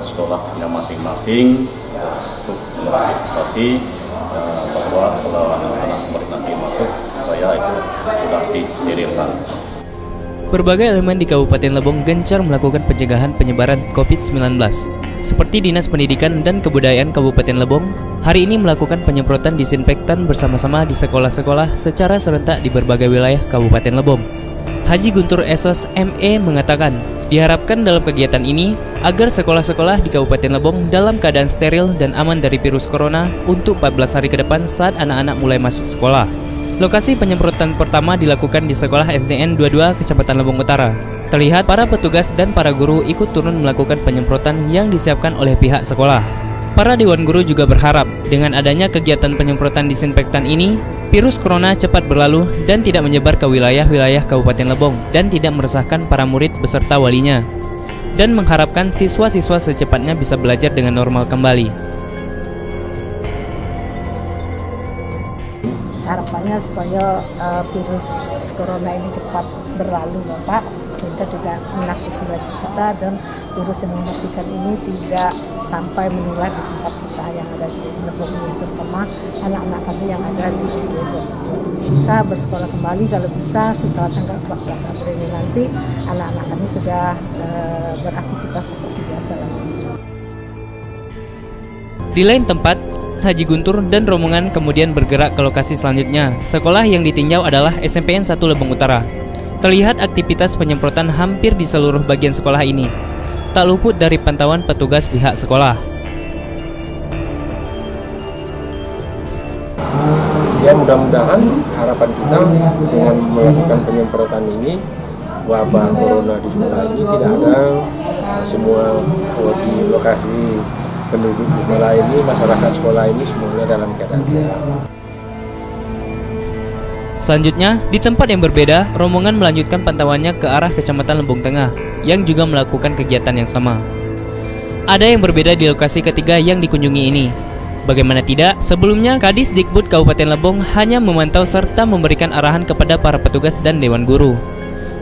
sekolahnya masing-masing untuk mengantisipasi bahwa kalau anak-anak murid nanti masuk, saya itu sudah disterilkan. Berbagai elemen di Kabupaten Lebong gencar melakukan pencegahan penyebaran COVID-19. Seperti Dinas Pendidikan dan Kebudayaan Kabupaten Lebong, hari ini melakukan penyemprotan disinfektan bersama-sama di sekolah-sekolah secara serentak di berbagai wilayah Kabupaten Lebong. Haji Guntur Esos ME mengatakan, diharapkan dalam kegiatan ini agar sekolah-sekolah di Kabupaten Lebong dalam keadaan steril dan aman dari virus corona untuk 14 hari ke depan saat anak-anak mulai masuk sekolah. Lokasi penyemprotan pertama dilakukan di Sekolah SDN 22 Kecamatan Lebong Utara. Terlihat para petugas dan para guru ikut turun melakukan penyemprotan yang disiapkan oleh pihak sekolah. Para dewan guru juga berharap dengan adanya kegiatan penyemprotan disinfektan ini, virus corona cepat berlalu dan tidak menyebar ke wilayah-wilayah Kabupaten Lebong dan tidak meresahkan para murid beserta walinya. Dan mengharapkan siswa-siswa secepatnya bisa belajar dengan normal kembali. Harapannya supaya virus corona ini cepat berlalu, Bapak, sehingga tidak menakuti lagi kita dan virus yang mematikan ini tidak sampai menular di tempat kita yang ada di Lebong ini, terutama anak-anak kami yang ada di SD 22. Bisa bersekolah kembali kalau bisa setelah tanggal 14 April ini nanti anak-anak kami sudah beraktivitas seperti biasa lagi. Di lain tempat, Haji Guntur dan rombongan kemudian bergerak ke lokasi selanjutnya. Sekolah yang ditinjau adalah SMPN 1 Lebong Utara. Terlihat aktivitas penyemprotan hampir di seluruh bagian sekolah ini. Tak luput dari pantauan petugas pihak sekolah. Ya, mudah-mudahan harapan kita dengan melakukan penyemprotan ini, wabah corona di sekolah ini tidak ada. Semua di lokasi penduduk di sekolah ini, masyarakat sekolah ini semuanya dalam keadaan sehat. Selanjutnya, di tempat yang berbeda, rombongan melanjutkan pantauannya ke arah Kecamatan Lebong Tengah, yang juga melakukan kegiatan yang sama. Ada yang berbeda di lokasi ketiga yang dikunjungi ini. Bagaimana tidak, sebelumnya Kadis Dikbud Kabupaten Lebong hanya memantau serta memberikan arahan kepada para petugas dan dewan guru.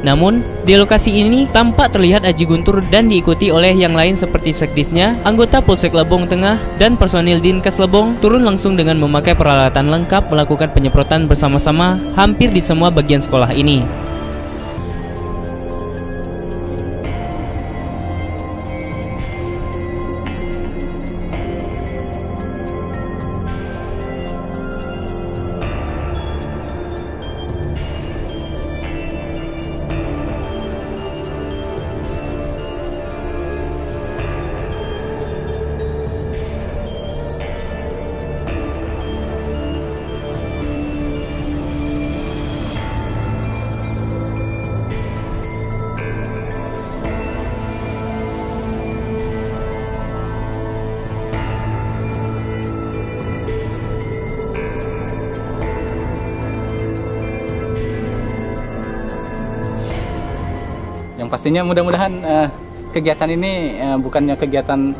Namun, di lokasi ini tampak terlihat Haji Guntur dan diikuti oleh yang lain seperti sekdisnya, anggota Polsek Lebong Tengah, dan personil Dinkes Lebong turun langsung dengan memakai peralatan lengkap melakukan penyemprotan bersama-sama hampir di semua bagian sekolah ini. Yang pastinya mudah-mudahan kegiatan ini bukannya kegiatan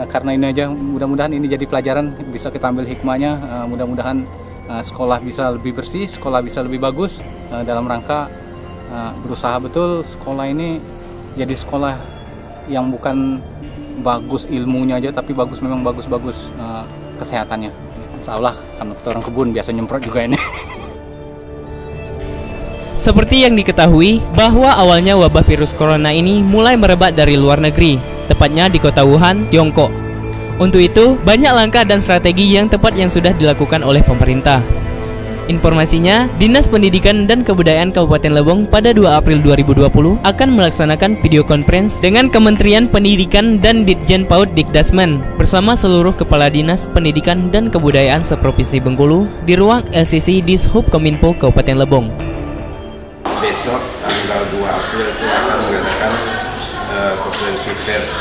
karena ini aja, mudah-mudahan ini jadi pelajaran, bisa kita ambil hikmahnya, mudah-mudahan sekolah bisa lebih bersih, sekolah bisa lebih bagus, dalam rangka berusaha betul sekolah ini jadi sekolah yang bukan bagus ilmunya aja, tapi bagus, memang bagus-bagus kesehatannya. Insya Allah, karena kita orang kebun biasa nyemprot juga ini. Seperti yang diketahui bahwa awalnya wabah virus corona ini mulai merebak dari luar negeri, tepatnya di kota Wuhan, Tiongkok. Untuk itu, banyak langkah dan strategi yang tepat yang sudah dilakukan oleh pemerintah. Informasinya, Dinas Pendidikan dan Kebudayaan Kabupaten Lebong pada 2 April 2020 akan melaksanakan video conference dengan Kementerian Pendidikan dan Ditjen PAUD Dikdasmen bersama seluruh Kepala Dinas Pendidikan dan Kebudayaan seprovinsi Bengkulu di ruang LCC Dishub Kominfo Kabupaten Lebong. Besok tanggal 2 April kita akan mengadakan konferensi pers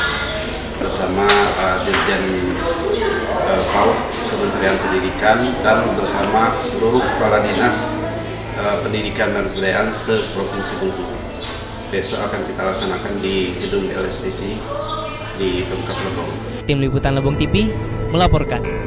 bersama Dirjen PAUD Kementerian Pendidikan dan bersama seluruh kepala dinas pendidikan dan kebudayaan seprovinsi Bengkulu. Besok akan kita laksanakan di gedung LCC di Pemkab Lebong. Tim Liputan Lebong TV melaporkan.